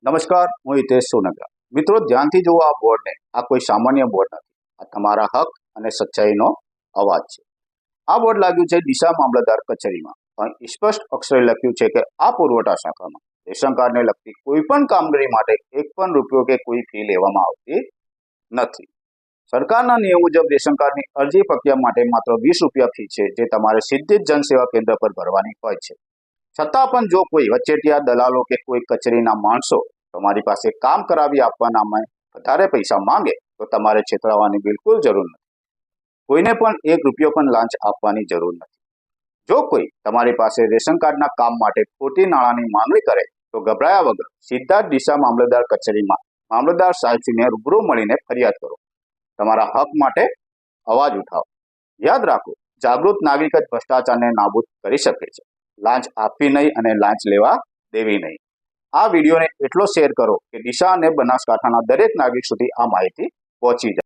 નમસ્કાર, હું હિતેશ સોનગરા। મિત્રો, ધ્યાનથી જુઓ આ બોર્ડને। આ કોઈ સામાન્ય બોર્ડ નથી, આ તમારા હક અને સચ્ચાઈનો અવાજ છે। આ બોર્ડ લાગ્યું છે ડીસા મામલતદાર કચેરીમાં, પણ સ્પષ્ટ અક્ષરે લખ્યું છે કે આ પુરવઠા શાખામાં રેશન કાર્ડને લગતી કોઈ પણ કામગીરી માટે એક પણ રૂપિયો કે કોઈ ફી લેવામાં આવતી નથી। સરકારના નિયમ મુજબ રેશન કાર્ડની અરજી પ્રક્રિયા માટે માત્ર 20 રૂપિયા ફી છે, જે તમારે સીધી જ જનસેવા કેન્દ્ર પર ભરવાની હોય છે। છતાં પણ જો કોઈ વચેટિયા દલાલો કે કોઈ કચેરીના માણસો તમારી પાસે કામ કરાવી આપવા નામે વધારે પૈસા માંગે તો તમારે છેતરાવાની બિલકુલ જરૂર નથી। કોઈને પણ 1 રૂપિયો પણ લાંચ આપવાની જરૂર નથી। જો કોઈ તમારી પાસે રેશન કાર્ડના કામ માટે ખોટી નાણાંની માંગણી કરે તો ગભરાયા વગર સીધા જ ડીસા મામલતદાર કચેરીમાં મામલતદાર સાહેબશ્રીને રૂબરૂ મળીને ફરિયાદ કરો। તમારા હક માટે અવાજ ઉઠાવો। યાદ રાખો, જાગૃત નાગરિક જ ભ્રષ્ટાચારને નાબૂદ કરી શકે છે। લાંચ આપવી નહીં અને લાંચ લેવા દેવી નહીં। આ વિડીયોને એટલો શેર કરો કે ડીસા અને બનાસકાંઠાના દરેક નાગરિક સુધી આ માહિતી પહોંચી જાય।